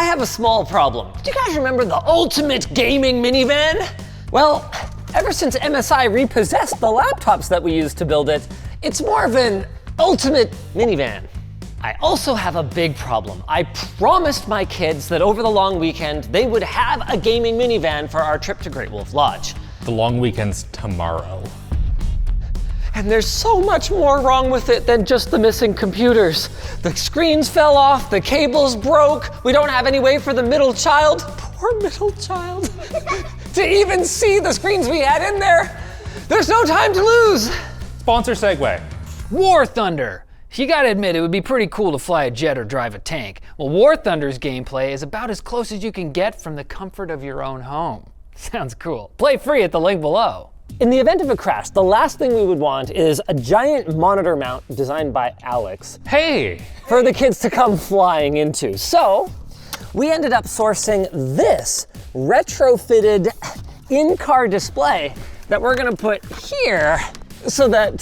have a small problem. Do you guys remember the ultimate gaming minivan? Well, ever since MSI repossessed the laptops that we used to build it, it's more of an ultimate minivan. I also have a big problem. I promised my kids that over the long weekend, they would have a gaming minivan for our trip to Great Wolf Lodge. The long weekend's tomorrow. And there's so much more wrong with it than just the missing computers. The screens fell off, the cables broke, we don't have any way for the middle child, poor middle child, to even see the screens we had in there. There's no time to lose. Sponsor segue. War Thunder. You gotta admit, it would be pretty cool to fly a jet or drive a tank. Well, War Thunder's gameplay is about as close as you can get from the comfort of your own home. Sounds cool. Play free at the link below. In the event of a crash, the last thing we would want is a giant monitor mount designed by Alex. Hey! For the kids to come flying into. So, we ended up sourcing this retrofitted in-car display that we're gonna put here so that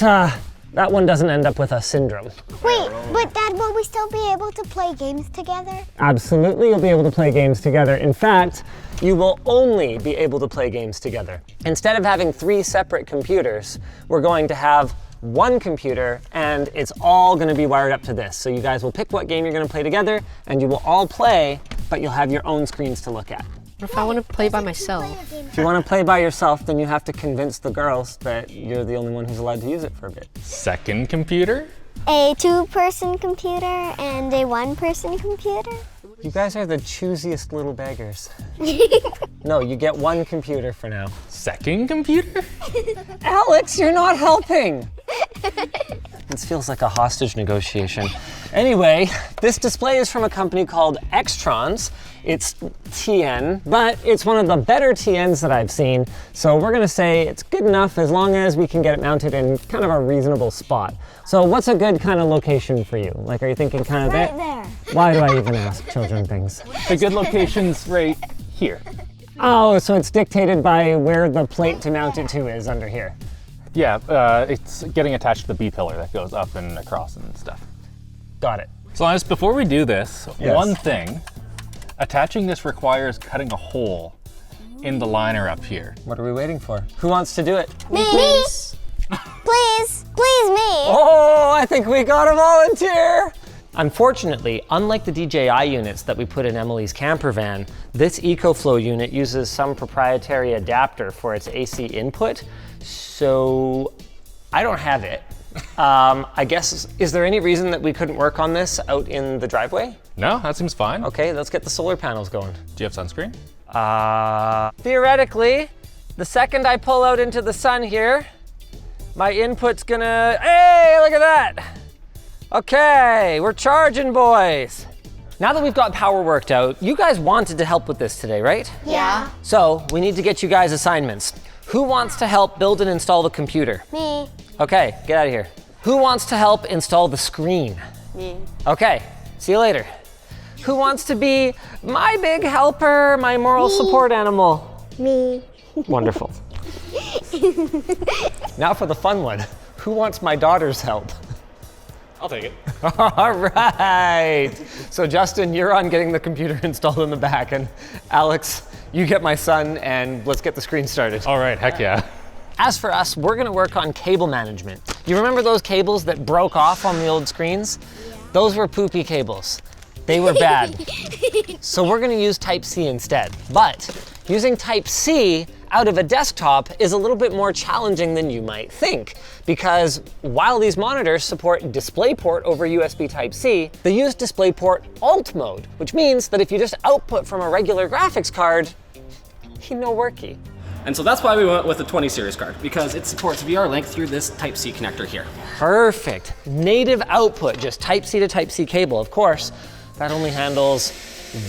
that one doesn't end up with a syndrome. Wait, but Dad, will we still be able to play games together? Absolutely, you'll be able to play games together. In fact, you will only be able to play games together. Instead of having 3 separate computers, we're going to have one computer and it's all gonna be wired up to this. So you guys will pick what game you're gonna play together and you will all play, but you'll have your own screens to look at. What if I want to play by myself? If you want to play by yourself, then you have to convince the girls that you're the only one who's allowed to use it for a bit. Second computer? A 2-person computer and a 1-person computer? You guys are the choosiest little beggars. No, you get 1 computer for now. Second computer? Alex, you're not helping. This feels like a hostage negotiation. Anyway, this display is from a company called Extrons. It's TN, but it's one of the better TNs that I've seen. So we're gonna say it's good enough as long as we can get it mounted in kind of a reasonable spot. So what's a good kind of location for you? Like, are you thinking kind of Right there. Why do I even ask children things? The good location's right here. Oh, so it's dictated by where the plate to mount it to is under here. Yeah, it's getting attached to the B-pillar that goes up and across and stuff. Got it. So Linus, before we do this, Yes. one thing, attaching this requires cutting a hole in the liner up here. What are we waiting for? Who wants to do it? Me? Please, me. Oh, I think we got a volunteer. Unfortunately, unlike the DJI units that we put in Emily's camper van, this EcoFlow unit uses some proprietary adapter for its AC input. So I don't have it. I guess, is there any reason that we couldn't work on this out in the driveway? No, that seems fine. Okay, let's get the solar panels going. Do you have sunscreen? Theoretically, the second I pull out into the sun here, my input's gonna, hey, look at that. Okay, we're charging, boys. Now that we've got power worked out, you guys wanted to help with this today, right? Yeah. So we need to get you guys assignments. Who wants to help build and install the computer? Me. Okay, get out of here. Who wants to help install the screen? Me. Okay, see you later. Who wants to be my big helper, my moral support animal? Me. Wonderful. Now for the fun one. Who wants my daughter's help? I'll take it. All right. So Justin, you're on getting the computer installed in the back, and Alex, you get my son, and let's get the screen started. All right, heck yeah. As for us, we're gonna work on cable management. You remember those cables that broke off on the old screens? Yeah. Those were poopy cables. They were bad. So we're gonna use Type-C instead. But using Type-C out of a desktop is a little bit more challenging than you might think, because while these monitors support DisplayPort over USB Type-C, they use DisplayPort Alt mode, which means that if you just output from a regular graphics card, he no worky. And so that's why we went with the 20 series card, because it supports VR link through this Type-C connector here. Perfect. Native output, just Type-C to Type-C cable. Of course, that only handles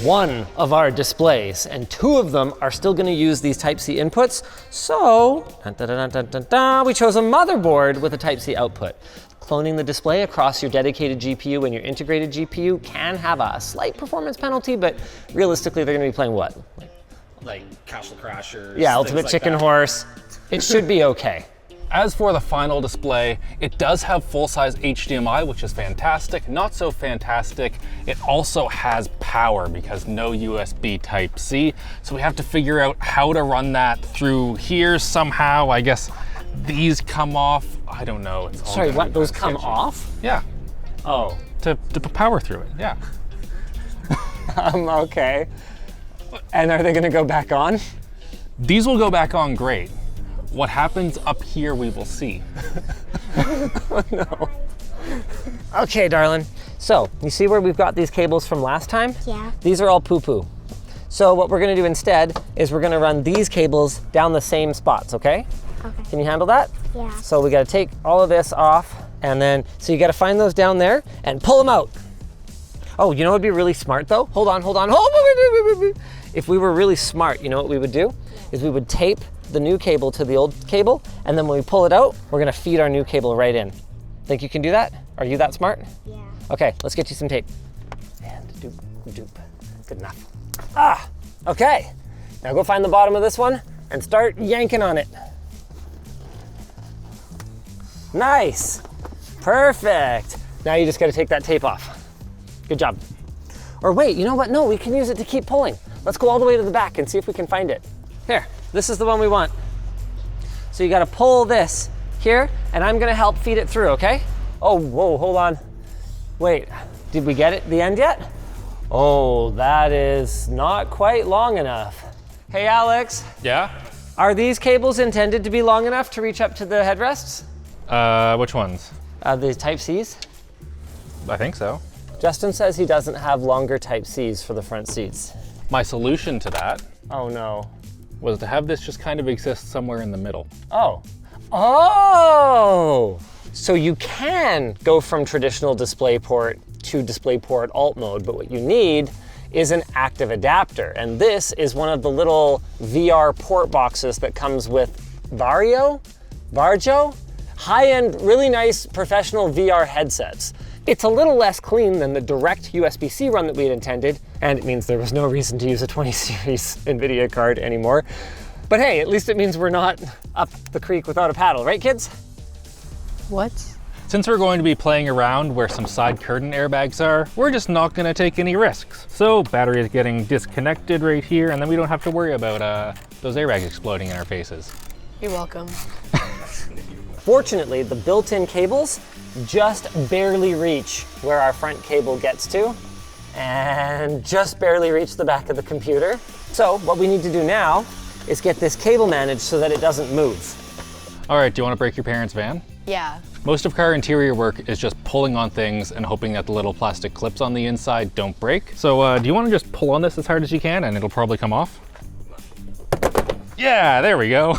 one of our displays, and 2 of them are still gonna use these Type-C inputs. So, we chose a motherboard with a Type-C output. Cloning the display across your dedicated GPU and your integrated GPU can have a slight performance penalty, but realistically, they're gonna be playing what? Like Castle Crashers. Yeah, Ultimate Chicken Horse. It should be okay. As for the final display, it does have full-size HDMI, which is fantastic. Not so fantastic, it also has power because no USB Type-C. So we have to figure out how to run that through here somehow. I guess these come off. I don't know. It's all Sorry, gonna what? be Those kinda come sketchy. off? Yeah, Oh. to put power through it, yeah. Okay. And are they gonna go back on? These will go back on great. What happens up here, we will see. No. Okay, darling. So, you see where we've got these cables from last time? Yeah. These are all poo-poo. So what we're gonna do instead is we're gonna run these cables down the same spots, okay? Okay. Can you handle that? Yeah. So we gotta take all of this off and then, so you gotta find those down there and pull them out. Oh, you know what would be really smart though? Hold on. Wait. If we were really smart, you know what we would do? Is we would tape the new cable to the old cable, and then when we pull it out, we're gonna feed our new cable right in. Think you can do that? Are you that smart? Yeah. Okay, let's get you some tape. And doop. Good enough. Okay. Now go find the bottom of this one and start yanking on it. Nice. Perfect. Now you just gotta take that tape off. Good job. Or wait, you know what? No, we can use it to keep pulling. Let's go all the way to the back and see if we can find it. Here, this is the one we want. So you gotta pull this here, and I'm gonna help feed it through, okay? Oh, whoa, hold on. Wait, did we get it the end yet? Oh, that is not quite long enough. Hey, Alex, Yeah? are these cables intended to be long enough to reach up to the headrests? Which ones? The Type-Cs? I think so. Justin says he doesn't have longer Type-Cs for the front seats. My solution to that Oh no. was to have this just kind of exist somewhere in the middle. Oh. So you can go from traditional DisplayPort to DisplayPort alt mode, but what you need is an active adapter. And this is one of the little VR port boxes that comes with Varjo? High-end, really nice professional VR headsets. It's a little less clean than the direct USB-C run that we had intended, and it means there was no reason to use a 20 series NVIDIA card anymore. But hey, at least it means we're not up the creek without a paddle, right kids? What? Since we're going to be playing around where some side curtain airbags are, we're just not gonna take any risks. So battery is getting disconnected right here, and then we don't have to worry about those airbags exploding in our faces. You're welcome. Fortunately, the built-in cables just barely reach where our front cable gets to, and just barely reach the back of the computer. So what we need to do now is get this cable managed so that it doesn't move. All right, do you wanna break your parents' van? Yeah. Most of car interior work is just pulling on things and hoping that the little plastic clips on the inside don't break. So do you wanna just pull on this as hard as you can and it'll probably come off? Yeah, there we go.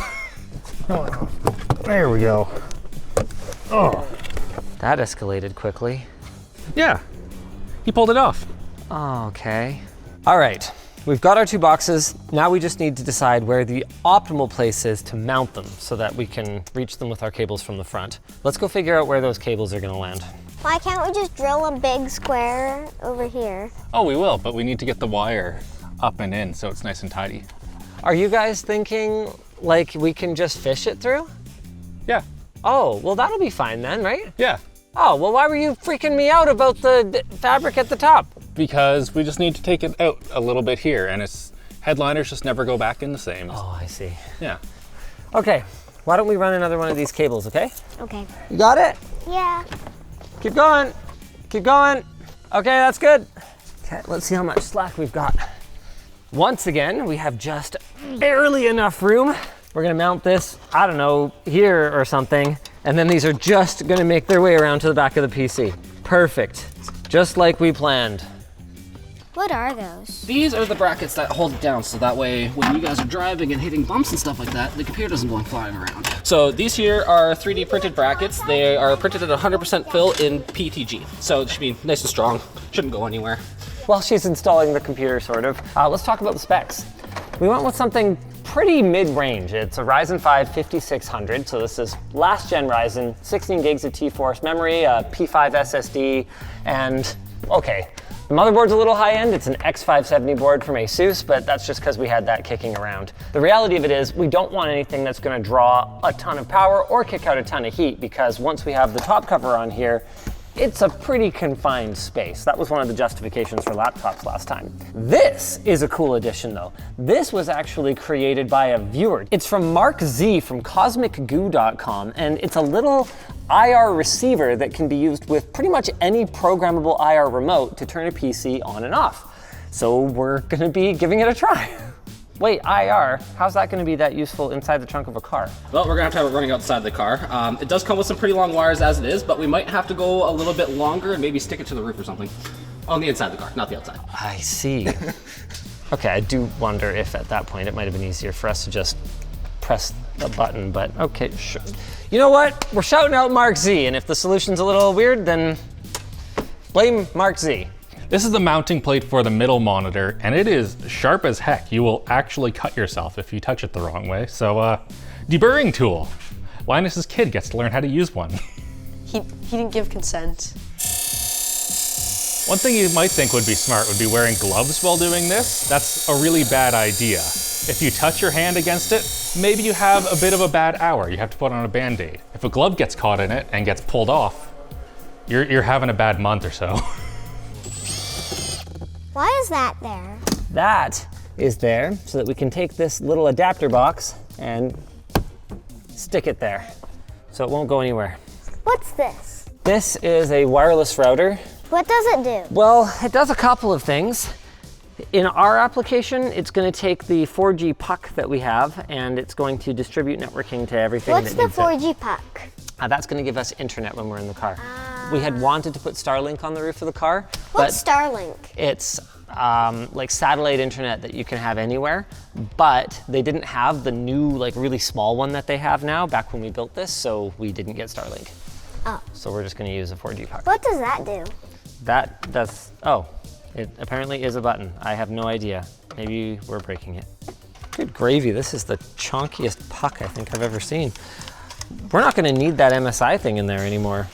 There we go. Oh. That escalated quickly. Yeah, he pulled it off. Okay. All right, we've got our two boxes. Now we just need to decide where the optimal place is to mount them so that we can reach them with our cables from the front. Let's go figure out where those cables are gonna land. Why can't we just drill a big square over here? Oh, we will, but we need to get the wire up and in so it's nice and tidy. Are you guys thinking like we can just fish it through? Yeah, Oh, well that'll be fine then, right? yeah. Oh, well why were you freaking me out about the fabric at the top? Because we just need to take it out a little bit here and its headliners just never go back in the same. Oh, I see. Yeah. Okay, why don't we run another one of these cables, okay? Okay. You got it? Yeah. Keep going. Keep going. Okay, that's good. Okay, let's see how much slack we've got. Once again, we have just barely enough room. We're gonna mount this, I don't know, here or something, and then these are just gonna make their way around to the back of the PC. Perfect, just like we planned. What are those? These are the brackets that hold it down, so that way when you guys are driving and hitting bumps and stuff like that, the computer doesn't go flying around. So these here are 3D printed brackets. They are printed at 100% fill in PETG, so it should be nice and strong. Shouldn't go anywhere. While she's installing the computer, sort of, let's talk about the specs. We went with something pretty mid-range. It's a Ryzen 5 5600, so this is last gen Ryzen, 16 gigs of T-Force memory, a P5 SSD, and okay, The motherboard's a little high end. It's an X570 board from Asus, but that's just because we had that kicking around. The reality of it is we don't want anything that's gonna draw a ton of power or kick out a ton of heat, because once we have the top cover on here, it's a pretty confined space. That was one of the justifications for laptops last time. This is a cool addition though. This was actually created by a viewer. It's from Mark Z from cosmicgoo.com, and it's a little IR receiver that can be used with pretty much any programmable IR remote to turn a PC on and off. So we're gonna be giving it a try. Wait, IR, how's that gonna be that useful inside the trunk of a car? Well, we're gonna have to have it running outside the car. It does come with some pretty long wires as it is, but we might have to go a little bit longer and maybe stick it to the roof or something. On the inside of the car, not the outside. I see. Okay, I do wonder if at that point it might have been easier for us to just press the button, but okay, sure. You know what? We're shouting out Mark Z, and if the solution's a little weird, then blame Mark Z. This is the mounting plate for the middle monitor, and it is sharp as heck. You will actually cut yourself if you touch it the wrong way. So, deburring tool. Linus's kid gets to learn how to use one. He didn't give consent. One thing you might think would be smart would be wearing gloves while doing this. That's a really bad idea. If you touch your hand against it, maybe you have a bit of a bad hour. You have to put on a Band-Aid. If a glove gets caught in it and gets pulled off, you're having a bad month or so. Why is that there? That is there so that we can take this little adapter box and stick it there so it won't go anywhere. What's this? This is a wireless router. What does it do? Well, it does a couple of things. In our application, it's going to take the 4G puck that we have and it's going to distribute networking to everything What's that the needs it. 4G puck? That's going to give us internet when we're in the car. We had wanted to put Starlink on the roof of the car, What's but Starlink? it's like satellite internet that you can have anywhere, but they didn't have the new, like really small one that they have now back when we built this, so we didn't get Starlink. Oh. So we're just going to use a 4G puck. What does that do? It apparently is a button. I have no idea. Maybe we're breaking it. Good gravy, this is the chunkiest puck I think I've ever seen. We're not gonna need that MSI thing in there anymore.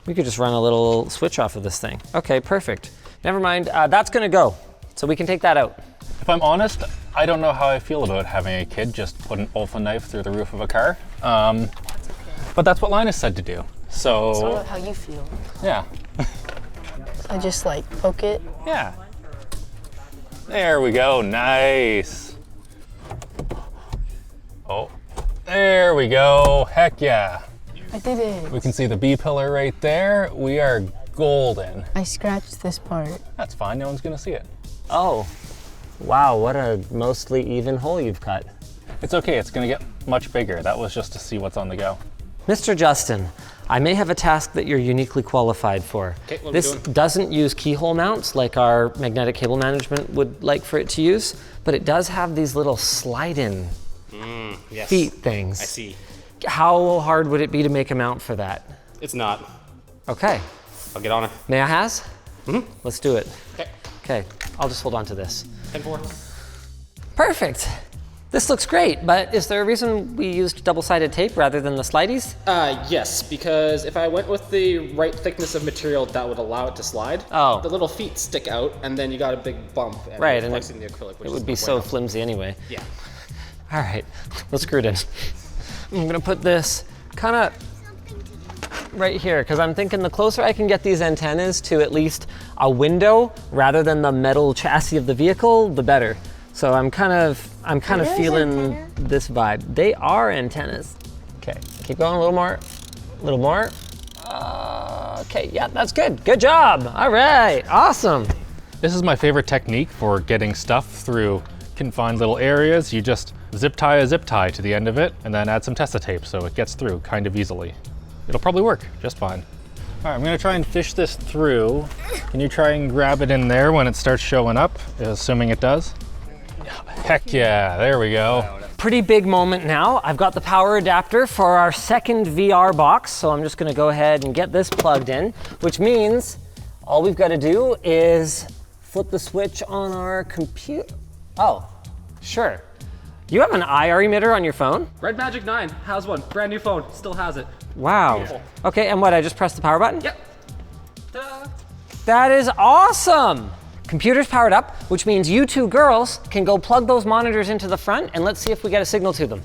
We could just run a little switch off of this thing. Okay, perfect. Never mind, that's gonna go. So we can take that out. If I'm honest, I don't know how I feel about having a kid just put an Olfa knife through the roof of a car. But that's what Linus said to do. So, I don't know how you feel. yeah. I just like poke it. Yeah. There we go, nice. Oh, there we go, heck yeah. I did it. We can see the B-pillar right there. We are golden. I scratched this part. That's fine, no one's gonna see it. Oh, wow, what a mostly even hole you've cut. It's okay, it's gonna get much bigger. That was just to see what's on the go. Mr. Justin, I may have a task that you're uniquely qualified for. Okay, what are we This doing? doesn't use keyhole mounts like our magnetic cable management would like for it to use, but it does have these little slide-in Yes. feet things. I see. How hard would it be to make a mount for that? It's not. Okay, I'll get on it. may I has? Let's do it. Okay. Okay, I'll just hold on to this. 10-4. Perfect. This looks great, but is there a reason we used double-sided tape rather than the slideys? Yes, because if I went with the right thickness of material that would allow it to slide, Oh. the little feet stick out, and then you got a big bump. And Right, you're and flexing the acrylic, which It is would be the so way out. flimsy anyway. Yeah. All right, let's screw it in. I'm gonna put this kind of right here, because I'm thinking the closer I can get these antennas to at least a window rather than the metal chassis of the vehicle, the better. So I'm kind of those feeling antennas? this vibe. They are antennas. Okay, keep going a little more, a little more. Okay, yeah, that's good. Good job. All right, awesome. This is my favorite technique for getting stuff through confined little areas. You just zip tie a zip tie to the end of it and then add some Tessa tape so it gets through kind of easily. It'll probably work just fine. All right, I'm gonna try and fish this through. Can you try and grab it in there when it starts showing up, assuming it does? Heck yeah, there we go. Pretty big moment now. I've got the power adapter for our second VR box, so I'm just gonna go ahead and get this plugged in, which means all we've gotta do is flip the switch on our computer. Oh, sure. You have an IR emitter on your phone? Red Magic 9 has one. Brand new phone. Still has it. Wow. Beautiful. Okay, and what, I just pressed the power button? Yep. Ta-da. That is awesome. Computer's powered up, which means you two girls can go plug those monitors into the front and let's see if we get a signal to them.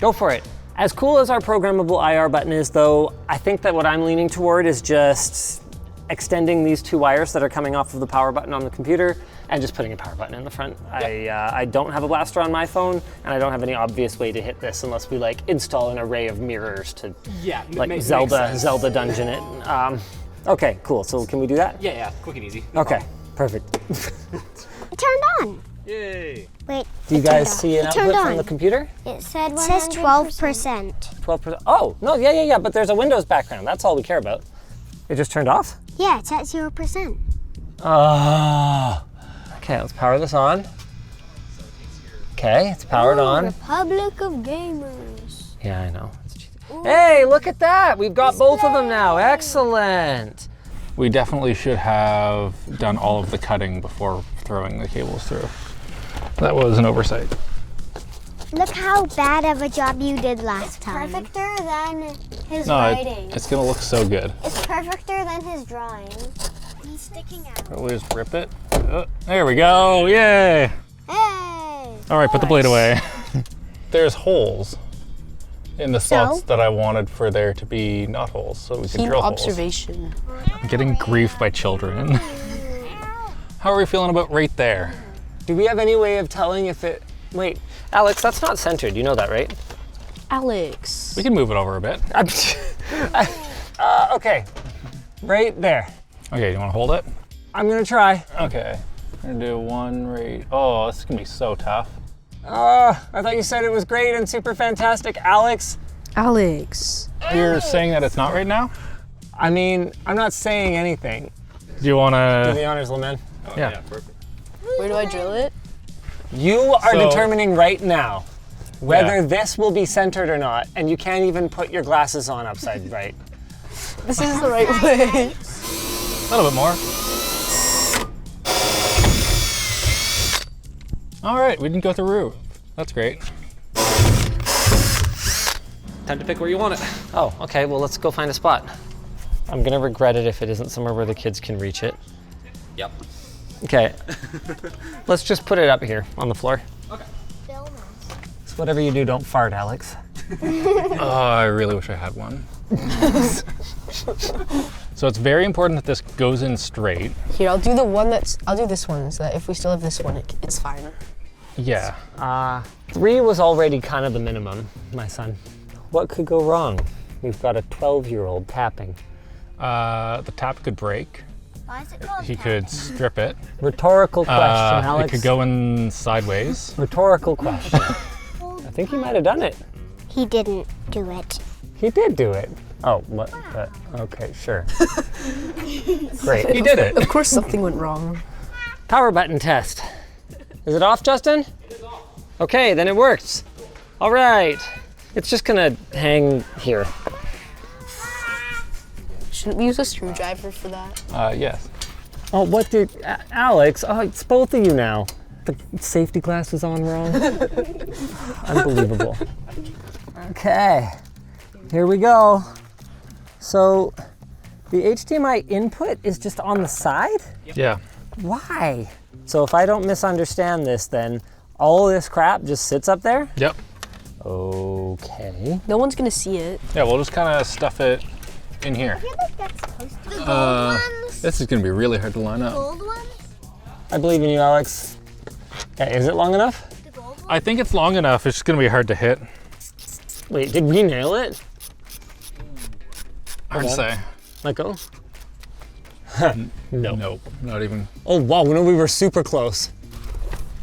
Go for it. As cool as our programmable IR button is though, I think that what I'm leaning toward is just extending these two wires that are coming off of the power button on the computer and just putting a power button in the front. Yep. I don't have a blaster on my phone and I don't have any obvious way to hit this unless we like install an array of mirrors to like Zelda dungeon it. Okay, cool, so can we do that? Yeah, quick and easy. Okay, perfect. It turned on. Yay. Wait. Do you guys see an output from the computer? It said 12%. 12%. Oh, no, yeah, but there's a Windows background. That's all we care about. It just turned off? Yeah, it's at 0%. Okay, let's power this on. Okay, it's powered on. Republic of Gamers. Yeah, I know. It's cheesy. Hey, look at that. We've got both of them now. Excellent. We definitely should have done all of the cutting before throwing the cables through. That was an oversight. Look how bad of a job you did last time. It's perfecter than his writing. It's gonna look so good. It's perfecter than his drawing. He's sticking out. We'll just rip it. There we go, yay! Hey! All right, put the blade away. There's holes in the slots that I wanted for there to be not holes, so we can drill observation. holes. I'm getting grief by children. How are we feeling about right there? Do we have any way of telling if it... Wait, Alex, that's not centered. You know that, right? Alex. We can move it over a bit. Okay, right there. Okay, you wanna hold it? I'm gonna try. Okay, I'm gonna do one right. Oh, this is gonna be so tough. I thought you said it was great and super fantastic, Alex. Alex. You're saying that it's not right now? I mean, I'm not saying anything. Do you wanna? Do the honors, little man. Yeah. Perfect. Where do I drill it? You are So- determining right now whether this will be centered or not, and you can't even put your glasses on upside right. This is the right way. A little bit more. All right, we didn't go through roof. That's great. Time to pick where you want it. Oh, okay, well, let's go find a spot. I'm gonna regret it if it isn't somewhere where the kids can reach it. Yep. Okay, let's just put it up here on the floor. Okay. So whatever you do, don't fart, Alex. Oh, I really wish I had one. So it's very important that this goes in straight. Here, I'll do this one so that if we still have this one, it's fine. Yeah. 3 was already kind of the minimum, my son. What could go wrong? We've got a 12-year-old tapping. The tap could break. Why is it called He could strip it. Rhetorical question, Alex. It could go in sideways. Rhetorical question. I think he might have done it. He didn't do it. He did do it. Oh, what? Okay, sure. Great. He did it. Of course something went wrong. Power button test. Is it off, Justin? It is off. Okay, then it works. All right. It's just gonna hang here. Shouldn't we use a screwdriver for that? Yes. Oh, what did, Alex? Oh, it's both of you now. The safety glass was on wrong. Unbelievable. Okay, here we go. So the HDMI input is just on the side? Yeah. Why? So if I don't misunderstand this, then all this crap just sits up there? Yep. Okay. No one's gonna see it. Yeah, we'll just kind of stuff it in here. I feel like that's supposed to be the gold ones. This is gonna be really hard to line up. Gold ones? I believe in you, Alex. Okay, is it long enough? The gold ones? I think it's long enough. It's just gonna be hard to hit. Wait, did we nail it? Hard to say. Let go? No. Nope, not even. Oh, wow, no, we were super close.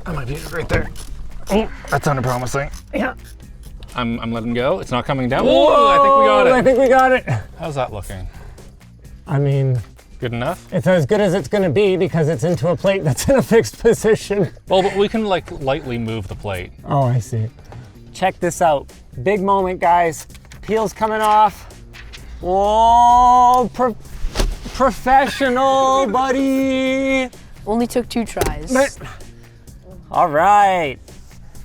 I might be right there. Oh, that sounded promising. Yeah. I'm letting go. It's not coming down. Whoa, I think we got I it. think we got it. How's that looking? I mean, Good enough? it's as good as it's gonna be because it's into a plate that's in a fixed position. Well, but we can like lightly move the plate. Oh, I see. Check this out. Big moment, guys. Peel's coming off. Whoa, professional, buddy. Only took 2 tries. All right.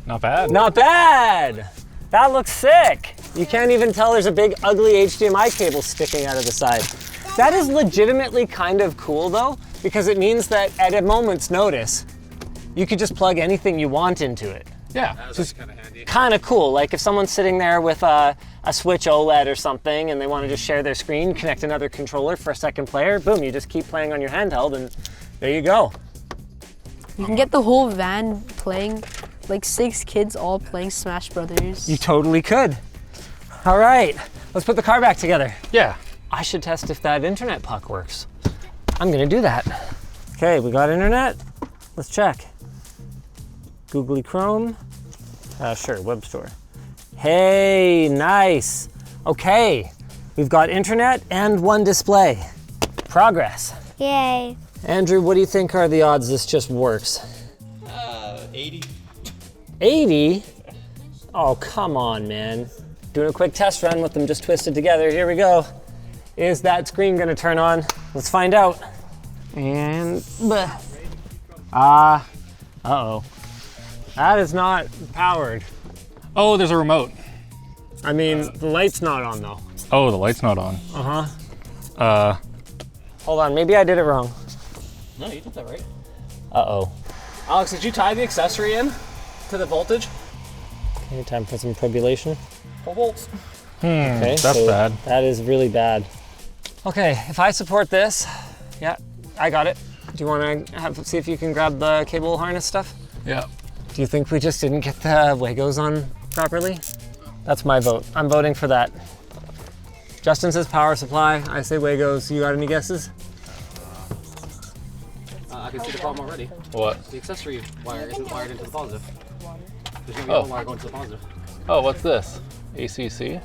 Not bad. Not bad. That looks sick. You can't even tell there's a big ugly HDMI cable sticking out of the side. That is legitimately kind of cool though, because it means that at a moment's notice, you could just plug anything you want into it. Yeah. That's kind of handy. Kind of cool. Like if someone's sitting there with a Switch OLED or something and they want to just share their screen, connect another controller for a second player, boom, you just keep playing on your handheld and there you go. You can get the whole van playing, like 6 kids all playing Smash Brothers. You totally could. All right, let's put the car back together. Yeah. I should test if that internet puck works. I'm gonna do that. Okay, we got internet. Let's check. Googly Chrome. Sure, web store. Hey, nice. Okay, we've got internet and 1 display. Progress. Yay. Andrew, what do you think are the odds this just works? 80. 80? Oh, come on, man. Doing a quick test run with them just twisted together. Here we go. Is that screen gonna turn on? Let's find out. And, uh-oh. That is not powered. Oh, there's a remote. I mean, the light's not on though. Oh, the light's not on. Hold on, maybe I did it wrong. No, you did that right. Uh-oh. Alex, did you tie the accessory in to the voltage? Okay, time for some probulation. 4 volts. Okay, That's bad. That is really bad. Okay, if I support this, yeah, I got it. Do you want to see if you can grab the cable harness stuff? Yeah. Do you think we just didn't get the Legos on properly? That's my vote. I'm voting for that. Justin says power supply. I say Legos. You got any guesses? I can see the problem already. What? The accessory wire isn't wired into the positive. There's no wire going to the positive. Oh, what's this? ACC?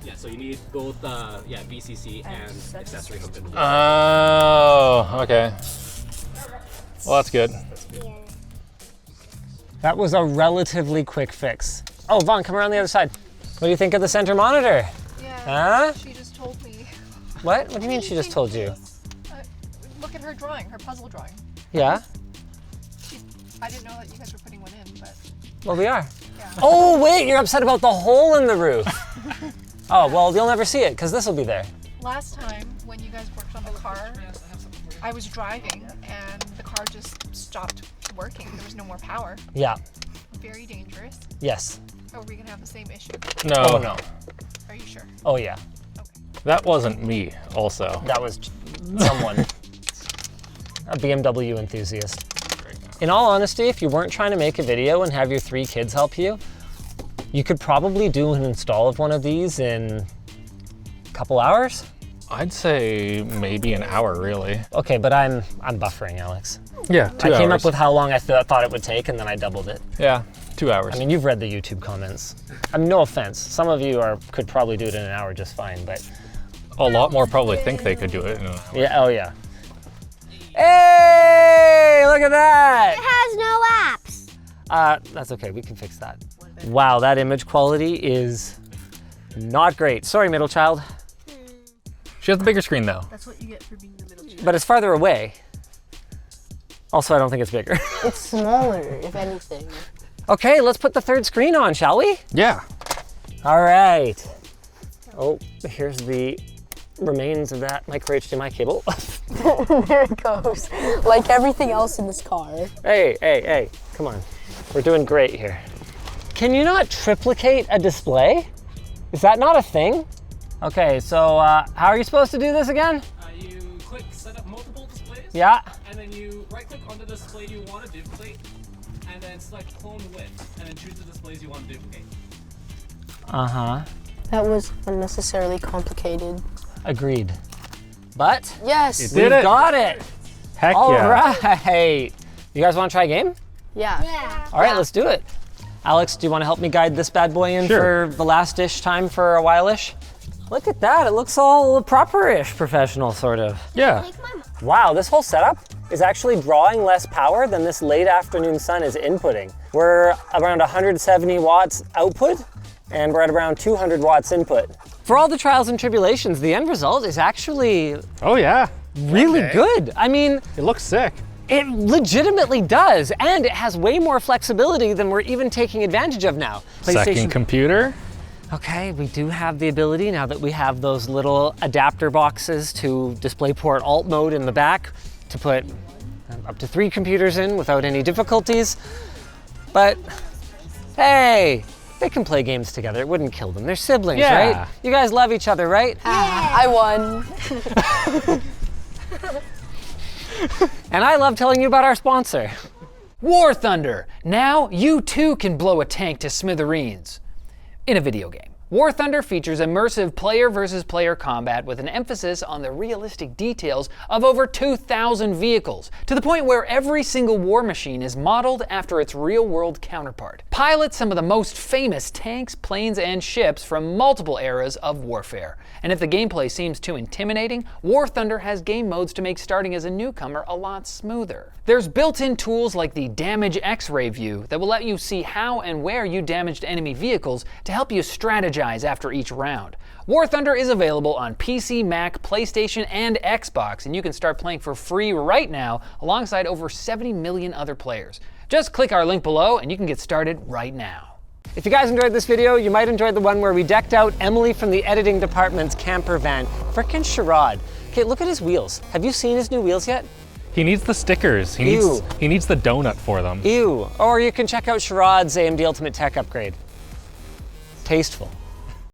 Yeah, so you need both VCC and accessory hooked into the Oh, okay. Well, that's good. That was a relatively quick fix. Oh, Vaughn, come around the other side. What do you think of the center monitor? Yeah, Huh? she just told me. What? What do you mean she just told you? Look at her drawing, her puzzle drawing. Yeah? I didn't know that you guys were putting one in, but Well, we are. yeah. Oh, wait, you're upset about the hole in the roof. Oh, well, you'll never see it because this will be there. Last time when you guys worked on the car, I was driving and the car just stopped working. There was no more power. Yeah. Very dangerous. Yes. Are we gonna have the same issue? No. Oh, no. Are you sure? Oh, yeah. That wasn't me, also. That was someone. A BMW enthusiast. In all honesty, if you weren't trying to make a video and have your 3 kids help you, you could probably do an install of one of these in a couple hours. I'd say maybe an hour, really. Okay, but I'm buffering, Alex. Yeah, 2 hours. I came up with how long I thought it would take, and then I doubled it. Yeah, 2 hours. I mean, you've read the YouTube comments. I mean, no offense. Some of you could probably do it in an hour just fine, but a lot more probably think they could do it in an hour. yeah, oh yeah. Hey, look at that! It has no apps. That's okay, we can fix that. Wow, that image quality is not great. Sorry, middle child. She has the bigger screen, though. That's what you get for being the middle child. But it's farther away. Also, I don't think it's bigger. It's smaller, if anything. Okay, let's put the 3rd screen on, shall we? Yeah. All right. Oh, here's the remains of that micro HDMI cable. There it goes. Like everything else in this car. Hey, come on. We're doing great here. Can you not triplicate a display? Is that not a thing? Okay, so how are you supposed to do this again? You click set up multiple displays. Yeah. And then you right click on the display you want to duplicate. And then select clone width. And then choose the displays you want to duplicate. Uh-huh. That was unnecessarily complicated. Agreed. But Yes. we got it. Heck All yeah. right. You guys want to try a game? Yeah. Yeah. All right, let's do it. Alex, do you want to help me guide this bad boy in Sure. for the last-ish time for a while-ish? Look at that. It looks all proper-ish professional, sort of. Yeah. Wow, this whole setup is actually drawing less power than this late afternoon sun is inputting. We're around 170 watts output, and we're at around 200 watts input. For all the trials and tribulations, the end result is actually Oh, yeah. really good. I mean, It looks sick. it legitimately does, and it has way more flexibility than we're even taking advantage of now. Second computer. Okay, we do have the ability, now that we have those little adapter boxes to DisplayPort alt mode in the back, to put up to 3 computers in without any difficulties. But hey, they can play games together. It wouldn't kill them. They're siblings, Yeah. right? You guys love each other, right? I won. And I love telling you about our sponsor. War Thunder. Now you too can blow a tank to smithereens in a video game. War Thunder features immersive player versus player combat with an emphasis on the realistic details of over 2,000 vehicles, to the point where every single war machine is modeled after its real-world counterpart. Pilot some of the most famous tanks, planes, and ships from multiple eras of warfare. And if the gameplay seems too intimidating, War Thunder has game modes to make starting as a newcomer a lot smoother. There's built-in tools like the Damage X-ray view that will let you see how and where you damaged enemy vehicles to help you strategize after each round. War Thunder is available on PC, Mac, PlayStation, and Xbox, and you can start playing for free right now alongside over 70 million other players. Just click our link below and you can get started right now. If you guys enjoyed this video, you might enjoy the one where we decked out Emily from the editing department's camper van. Frickin' charade. Okay, look at his wheels. Have you seen his new wheels yet? He needs the stickers. He needs the donut for them. Ew. Or you can check out Charade's AMD Ultimate Tech upgrade. Tasteful.